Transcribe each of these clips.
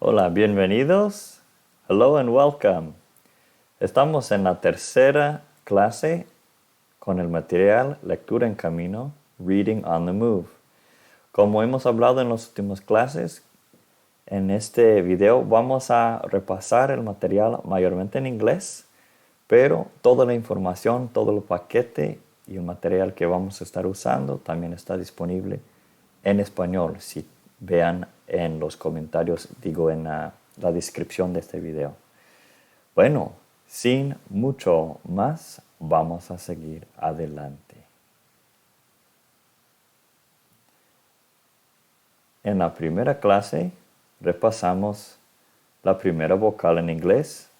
Hola, bienvenidos. Hello and welcome. Estamos en la tercera clase con el material Lectura en Camino, Reading on the Move. Como hemos hablado en las últimas clases, en este video vamos a repasar el material mayormente en inglés, pero toda la información, todo el paquete y el material que vamos a estar usando también está disponible en español. Si vean en los comentarios, digo en la descripción de este video. Bueno, sin mucho más, vamos a seguir adelante. En la primera clase repasamos la primera vocal en inglés,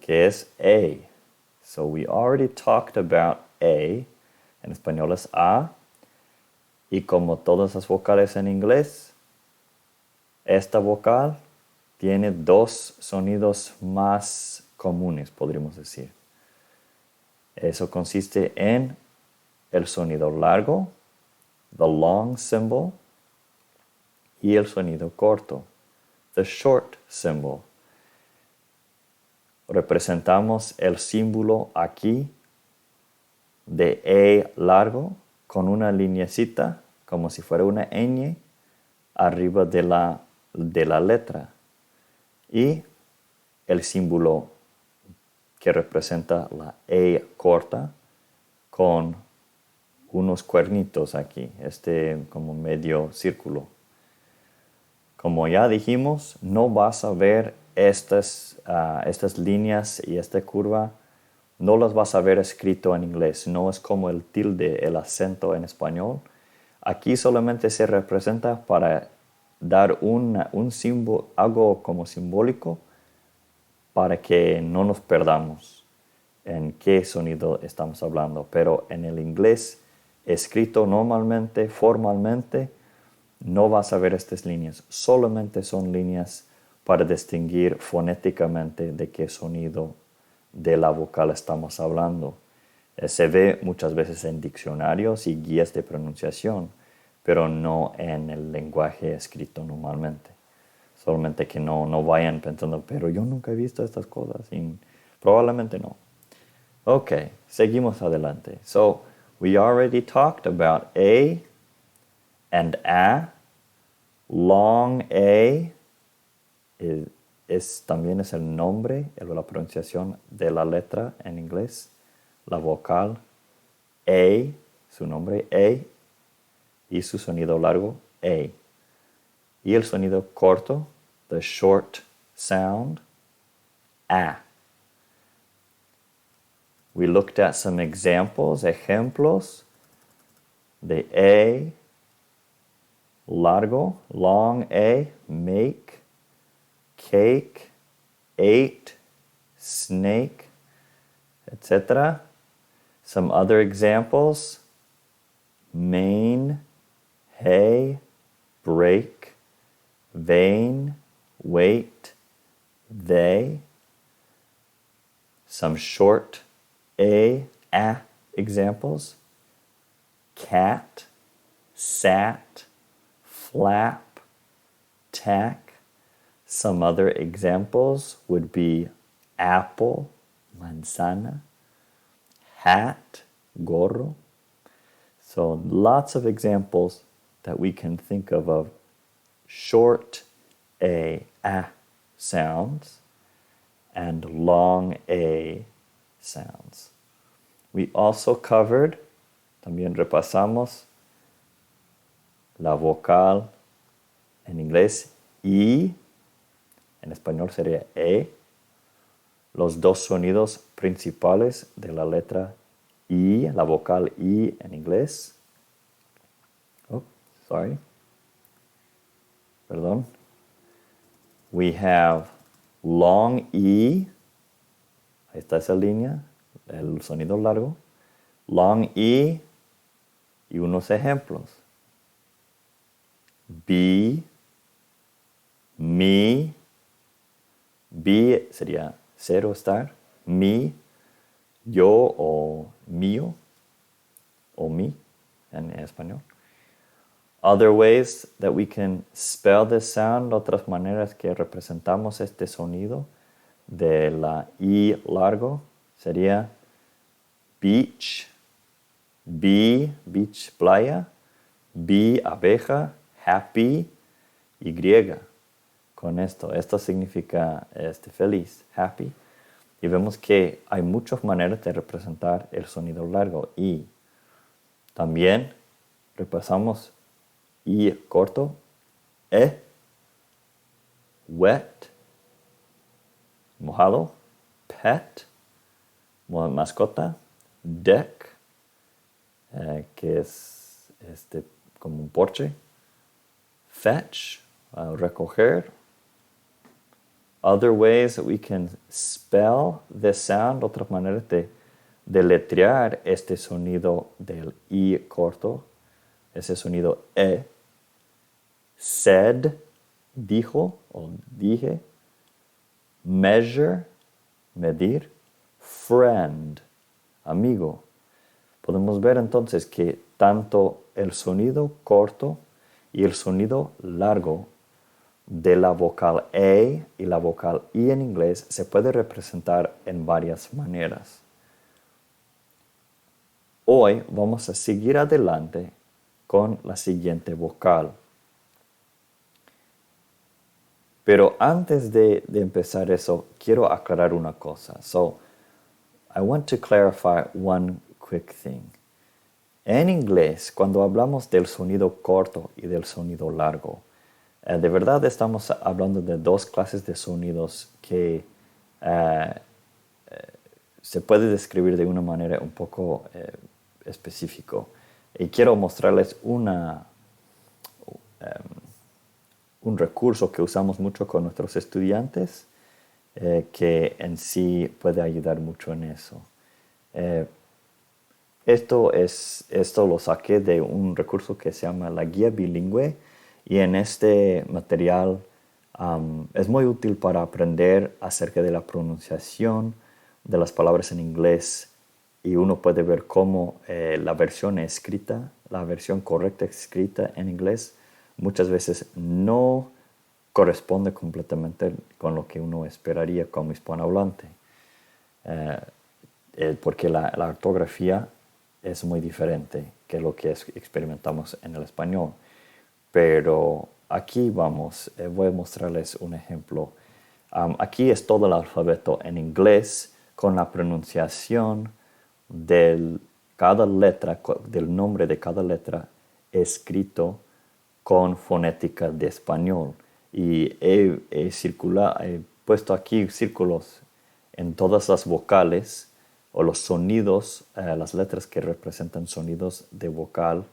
que es A. So we already talked about A. En español es A. Y como todas las vocales en inglés, esta vocal tiene dos sonidos más comunes, podríamos decir. Eso consiste en el sonido largo, the long symbol, y el sonido corto, the short symbol. Representamos el símbolo aquí de E largo con una lineecita, como si fuera una ñ, arriba de la letra. Y el símbolo que representa la E corta con unos cuernitos aquí, como medio círculo. Como ya dijimos, no vas a ver estas líneas y esta curva, no las vas a ver escrito en inglés. No es como el tilde, el acento en español. Aquí solamente se representa para dar un símbolo, algo como simbólico, para que no nos perdamos en qué sonido estamos hablando. Pero en el inglés escrito normalmente, formalmente, no vas a ver estas líneas. Solamente son líneas para distinguir fonéticamente de qué sonido de la vocal estamos hablando. Se ve muchas veces en diccionarios y guías de pronunciación, pero no en el lenguaje escrito normalmente. Solamente que no vayan pensando, pero yo nunca he visto estas cosas. Y probablemente no. Ok, seguimos adelante. So, we already talked about A and A. Long A también es el nombre, la pronunciación de la letra en inglés. La vocal A, su nombre A, y su sonido largo A. Y el sonido corto, the short sound, A. We looked at some ejemplos de A largo, long A, make, cake, ate, snake, etc. Some other examples, main, hay, break, vain, wait, they. Some short a examples, cat, sat, flap, tack. Some other examples would be apple, manzana, hat, gorro. So lots of examples that we can think of short a sounds and long a sounds. We also covered, también repasamos, la vocal en inglés I, en español sería E, los dos sonidos principales de la letra I, la vocal I en inglés. Oh, sorry. Perdón. We have long E, ahí está esa línea, el sonido largo. Long E y unos ejemplos. Be, me, be sería cero estar, me, yo o mío, o mí en español. Other ways that we can spell this sound, otras maneras que representamos este sonido de la I largo, sería beach, B, beach, playa, B, abeja, happy, Y. Con esto significa feliz, happy. Y vemos que hay muchas maneras de representar el sonido largo, I. También repasamos I corto, wet, mojado, pet, mascota, deck, que es como un porche, fetch, recoger. Other ways that we can spell this sound, otras maneras de deletrear este sonido del I corto, ese sonido said, dijo o dije, measure, medir, friend, amigo. Podemos ver entonces que tanto el sonido corto y el sonido largo de la vocal A y la vocal I en inglés se puede representar en varias maneras. Hoy vamos a seguir adelante con la siguiente vocal. Pero antes de empezar eso, quiero aclarar una cosa. So, I want to clarify one quick thing. En inglés, cuando hablamos del sonido corto y del sonido largo, de verdad estamos hablando de dos clases de sonidos que se puede describir de una manera un poco específica. Y quiero mostrarles un recurso que usamos mucho con nuestros estudiantes que en sí puede ayudar mucho en eso. Esto lo saqué de un recurso que se llama la Guía Bilingüe, y en este material es muy útil para aprender acerca de la pronunciación de las palabras en inglés, y uno puede ver cómo la versión escrita, la versión correcta escrita en inglés, muchas veces no corresponde completamente con lo que uno esperaría como hispanohablante, porque la ortografía es muy diferente que lo que experimentamos en el español. Pero aquí voy a mostrarles un ejemplo. Aquí es todo el alfabeto en inglés con la pronunciación del nombre de cada letra escrito con fonética de español. Y he puesto aquí círculos en todas las vocales o los sonidos, las letras que representan sonidos de vocal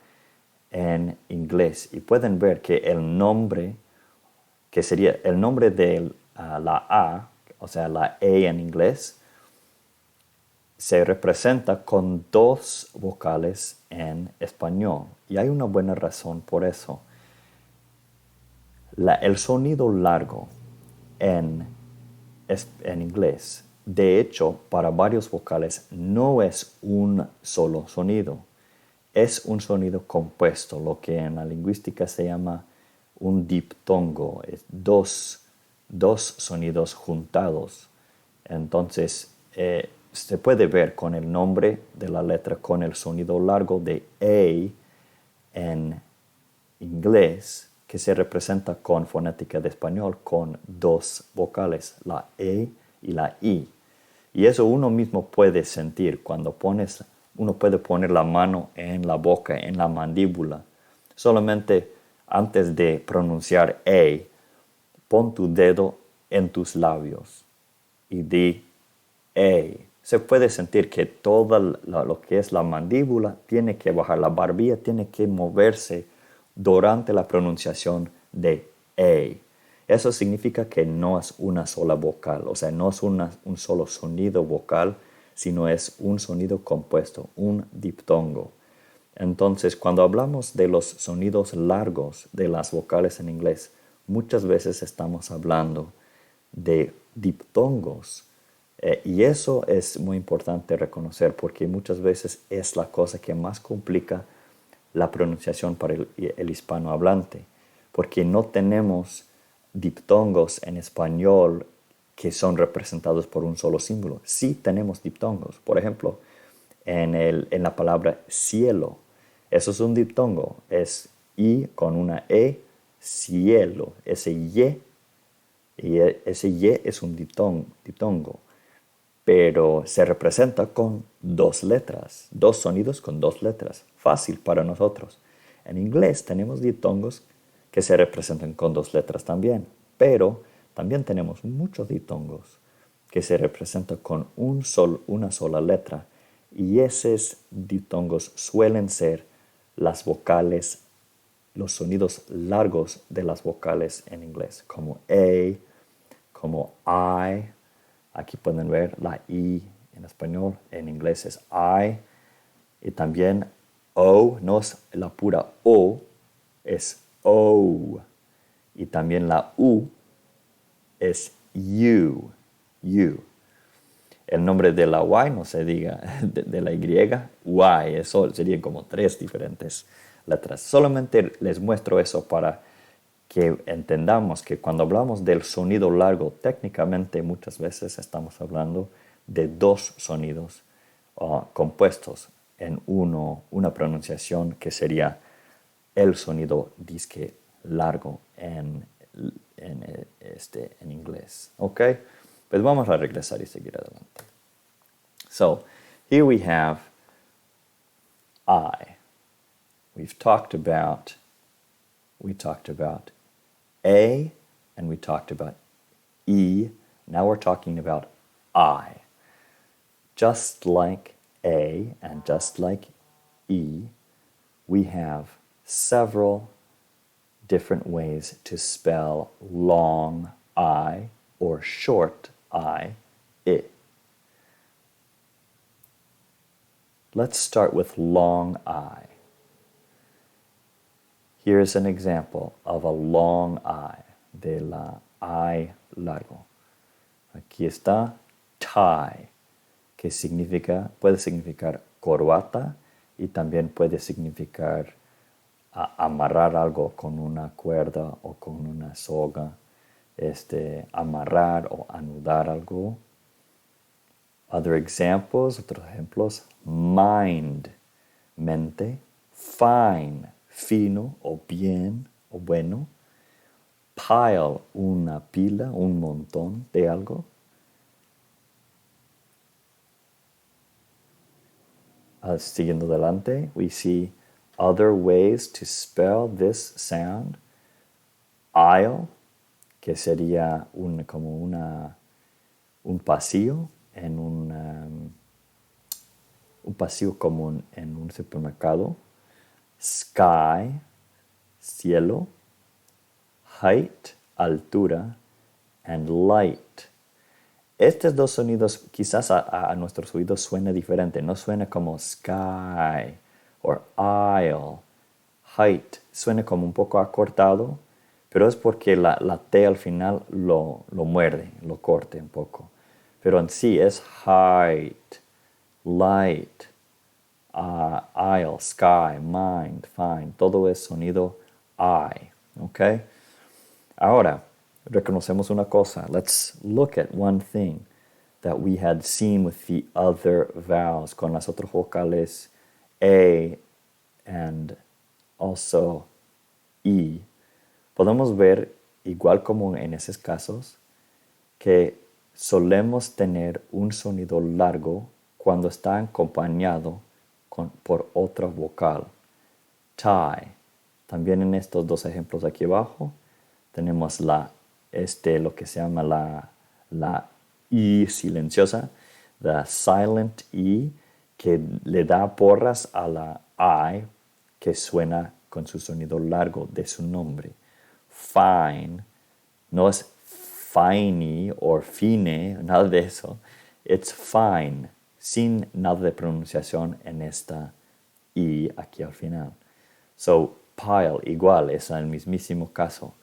en inglés. Y pueden ver que el nombre, que sería el nombre de la A, o sea, la A en inglés, se representa con dos vocales en español. Y hay una buena razón por eso. El sonido largo en inglés, de hecho, para varios vocales no es un solo sonido. Es un sonido compuesto, lo que en la lingüística se llama un diptongo. Es dos sonidos juntados. Entonces, se puede ver con el nombre de la letra, con el sonido largo de A en inglés, que se representa con fonética de español con dos vocales, la E y la I. Y eso uno mismo puede sentir cuando uno puede poner la mano en la boca, en la mandíbula. Solamente antes de pronunciar A, pon tu dedo en tus labios y di A. Se puede sentir que todo lo que es la mandíbula tiene que bajar, la barbilla tiene que moverse durante la pronunciación de A. Eso significa que no es una sola vocal, o sea, no es un solo sonido vocal, sino es un sonido compuesto, un diptongo. Entonces, cuando hablamos de los sonidos largos de las vocales en inglés, muchas veces estamos hablando de diptongos. Y eso es muy importante reconocer, porque muchas veces es la cosa que más complica la pronunciación para el hispanohablante, porque no tenemos diptongos en español que son representados por un solo símbolo. Sí tenemos diptongos. Por ejemplo, en la palabra cielo, eso es un diptongo. Es I con una E, cielo. Ese Y es un diptongo, pero se representa con dos letras, dos sonidos con dos letras. Fácil para nosotros. En inglés tenemos diptongos que se representan con dos letras también, pero también tenemos muchos diptongos que se representan con una sola letra, y esos diptongos suelen ser las vocales, los sonidos largos de las vocales en inglés, como A, como I. Aquí pueden ver la I en español, en inglés es I. Y también O, no es la pura O, es O. Y también la U es U, U. El nombre de la Y no se diga, de la Y, eso serían como 3 diferentes letras. Solamente les muestro eso para que entendamos que cuando hablamos del sonido largo, técnicamente muchas veces estamos hablando de dos sonidos compuestos en una pronunciación que sería el sonido disque largo en inglés. ¿Ok? Pues vamos a regresar y seguir adelante. So, here we have I. We talked about A, and we talked about E. Now we're talking about I. Just like A and just like E, we have several different ways to spell long I or short I. Let's start with long I. Here's an example of a long I, de la I largo. Aquí está tie, que puede significar corbata y también puede significar amarrar algo con una cuerda o con una soga, amarrar o anudar algo. Otros ejemplos, mind, mente, fine, fino o bien o bueno, pile, una pila, un montón de algo. Siguiendo adelante, we see other ways to spell this sound. Aisle, que sería como un pasillo en un pasillo común en un supermercado. Sky, cielo. Height, altura. And light. Estos dos sonidos quizás a nuestros oídos suena diferente. No suena como sky o aisle. Height suena como un poco acortado, pero es porque la T al final lo muerde, lo corte un poco. Pero en sí es height, light, aisle, sky, mind, fine. Todo es sonido I. ¿Ok? Ahora, reconocemos una cosa. Let's look at one thing that we had seen with the other vowels, con las otras vocales A and also E. Podemos ver, igual como en esos casos, que solemos tener un sonido largo cuando está acompañado por otra vocal. Tie. También en estos dos ejemplos aquí abajo tenemos lo que se llama la I silenciosa, the silent I, que le da porras a la I, que suena con su sonido largo de su nombre. Fine, no es finey o fine, nada de eso. It's fine, sin nada de pronunciación en esta I aquí al final. So, pile, igual, es el mismísimo caso.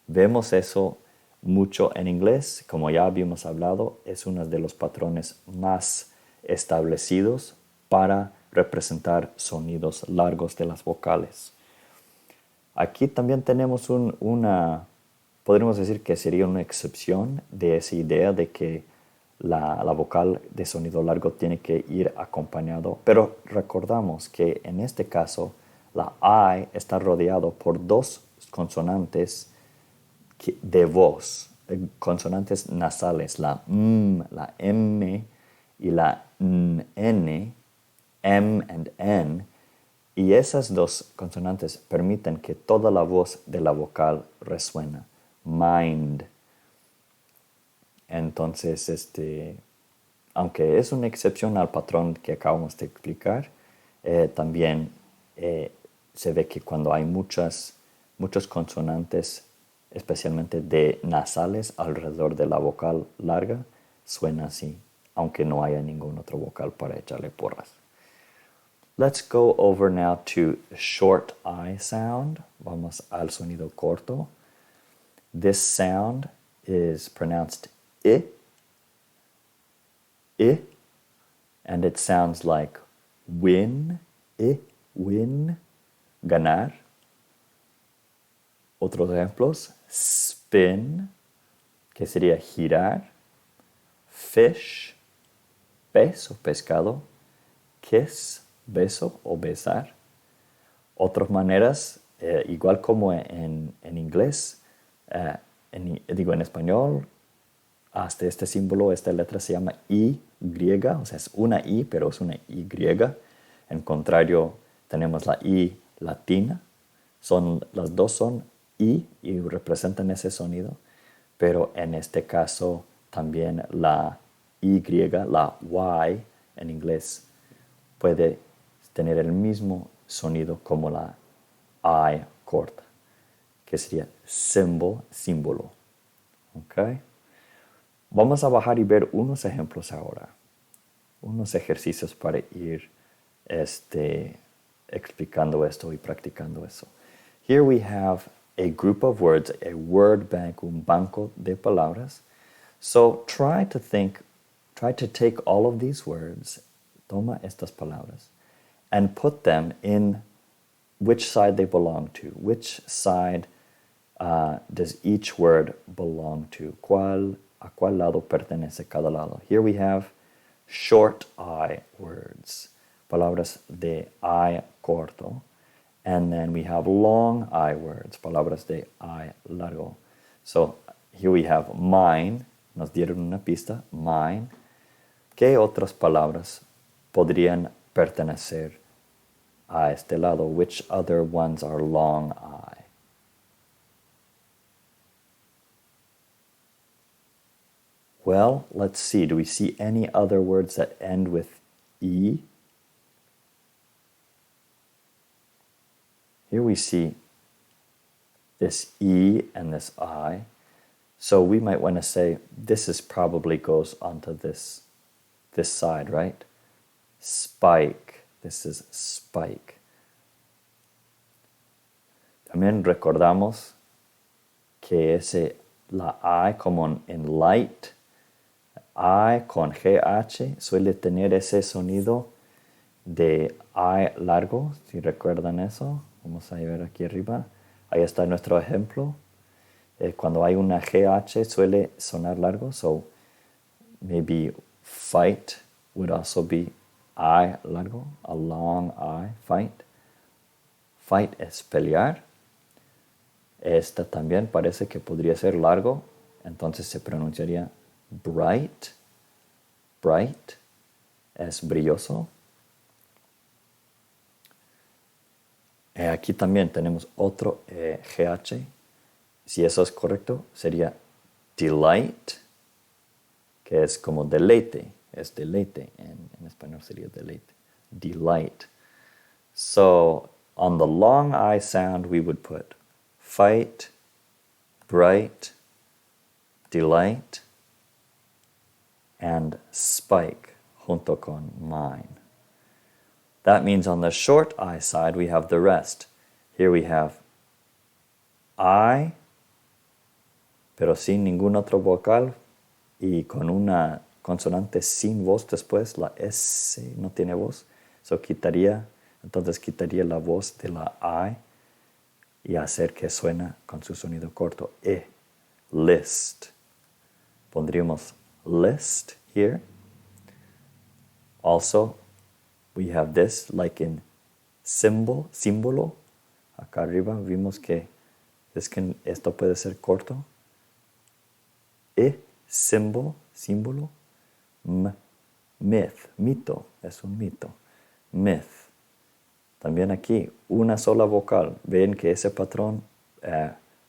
Vemos eso mucho en inglés, como ya habíamos hablado, es uno de los patrones más establecidos para representar sonidos largos de las vocales. Aquí también tenemos podríamos decir que sería una excepción de esa idea de que la vocal de sonido largo tiene que ir acompañado, pero recordamos que en este caso la I está rodeado por dos consonantes de voz, consonantes nasales, la la M y la N, M and N, y esas dos consonantes permiten que toda la voz de la vocal resuena. Mind. Entonces, aunque es una excepción al patrón que acabamos de explicar, también se ve que cuando hay muchos consonantes, especialmente de nasales alrededor de la vocal larga, suena así, aunque no haya ningún otro vocal para echarle porras. Let's go over now to short I sound. Vamos al sonido corto. This sound is pronounced I, and it sounds like win, win, ganar. Otros ejemplos, spin, que sería girar, fish, pez o pescado, kiss, beso o besar. Otras maneras, igual como en inglés, en español, hasta este símbolo, esta letra se llama Y, o sea, es una I, pero es una Y. En contrario, tenemos la I latina. Las dos son I y representan ese sonido, pero en este caso también la Y, la Y en inglés, puede tener el mismo sonido como la I corta, que sería symbol, símbolo. ¿Ok? Vamos a bajar y ver unos ejemplos ahora, unos ejercicios para ir explicando esto y practicando eso. Here we have a group of words, a word bank, un banco de palabras. So try to take all of these words, toma estas palabras, and put them in which side they belong to. Which side does each word belong to? ¿A cuál lado pertenece cada lado? Here we have short I words, palabras de I corto. And then we have long I words, palabras de I largo. So here we have mine, nos dieron una pista, mine. ¿Qué otras palabras podrían pertenecer a este lado? Which other ones are long I? Well, let's see. Do we see any other words that end with E? Here we see this E and this I. So we might want to say this probably goes onto this side, right? Spike. This is spike. También recordamos que la I como en light, I con GH suele tener ese sonido de I largo, si recuerdan eso. Vamos a ver aquí arriba. Ahí está nuestro ejemplo. Cuando hay una GH suele sonar largo. So maybe fight would also be I largo. A long I, fight. Fight es pelear. Esta también parece que podría ser largo. Entonces se pronunciaría bright. Bright es brilloso. Aquí también tenemos otro GH. Si eso es correcto, sería delight, que es como deleite. Es deleite. En español sería deleite. Delight. So, on the long I sound, we would put fight, bright, delight, and spike, junto con mine. That means on the short I side, we have the rest. Here we have I, pero sin ningún otro vocal y con una consonante sin voz después, la S no tiene voz. Entonces quitaría la voz de la I y hacer que suena con su sonido corto. List. Pondríamos list here. Also, we have this like in símbolo. Acá arriba vimos que esto puede ser corto. Símbolo. Myth, mito, es un mito. Myth. También aquí, una sola vocal. Ven que ese patrón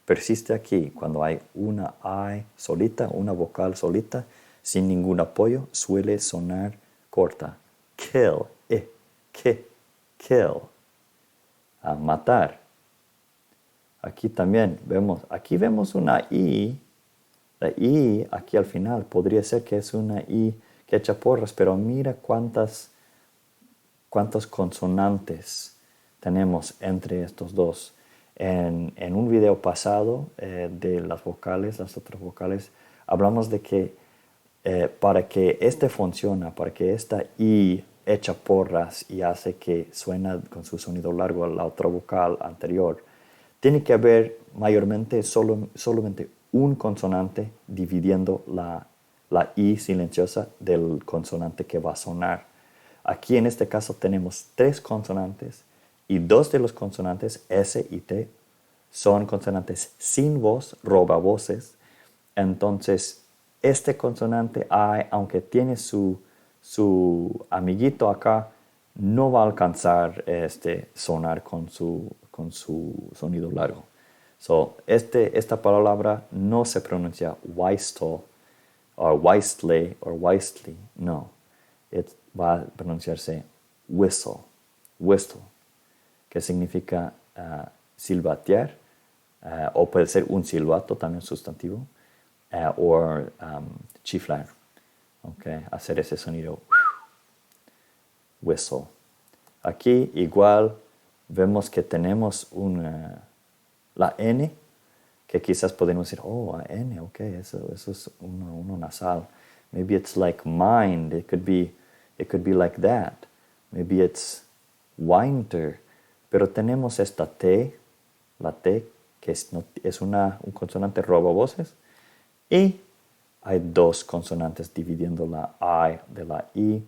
persiste aquí. Cuando hay una I solita, una vocal solita, sin ningún apoyo, suele sonar corta. Kill, kill. Matar. Aquí también vemos una I. La I aquí al final podría ser que es una I que echa porras, pero mira cuántas consonantes tenemos entre estos dos. En un video pasado de las otras vocales, hablamos de que para que funcione, para que esta I echa porras y hace que suena con su sonido largo a la otra vocal anterior, tiene que haber mayormente solamente un consonante dividiendo la I silenciosa del consonante que va a sonar. Aquí en este caso tenemos 3 consonantes y 2 de los consonantes, S y T, son consonantes sin voz, robavoces. Entonces, este consonante I, aunque tiene su amiguito acá, no va a alcanzar sonar con su sonido largo. Esta palabra no se pronuncia Weistel o Weistle o Weistly, no. Va a pronunciarse whistle, que significa silbatear, o puede ser un silbato, también sustantivo, o chiflar, okay, hacer ese sonido, whistle. Aquí igual vemos que tenemos la N, que quizás podemos decir, N, ok, eso es uno nasal. Maybe it's like mind, it could be like that. Maybe it's winter. Pero tenemos esta T, la T, que es un consonante robavoces, y hay 2 consonantes dividiendo la I de la I.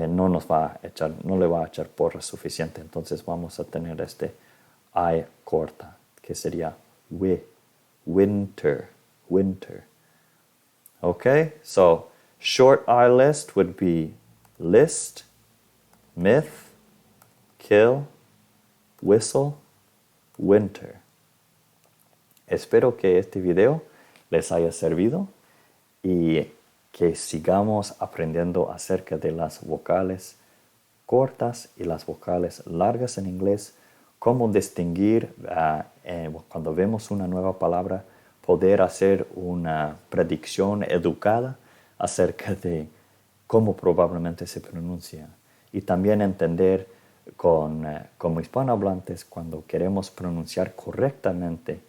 No le va a echar porras suficiente, entonces vamos a tener I corta, que sería winter. Okay, so short I list would be list, myth, kill, whistle, winter. Espero que este video les haya servido y que sigamos aprendiendo acerca de las vocales cortas y las vocales largas en inglés, cómo distinguir cuando vemos una nueva palabra, poder hacer una predicción educada acerca de cómo probablemente se pronuncia. Y también entender como hispanohablantes, cuando queremos pronunciar correctamente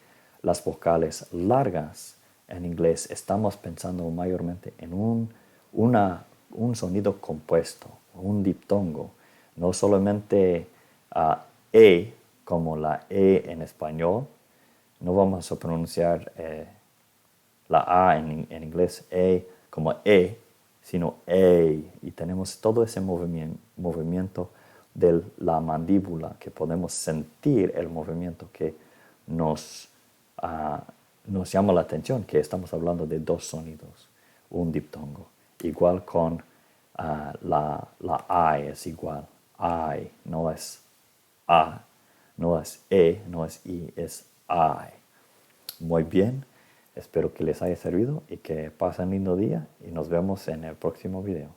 las vocales largas en inglés, estamos pensando mayormente en un sonido compuesto, un diptongo, no solamente como la E en español. No vamos a pronunciar la A en inglés como sino y tenemos todo ese movimiento de la mandíbula, que podemos sentir el movimiento que nos llama la atención, que estamos hablando de 2 sonidos, un diptongo. Igual con la I es igual. I, no es A, no es no es I, es I. Muy bien, espero que les haya servido y que pasen un lindo día y nos vemos en el próximo video.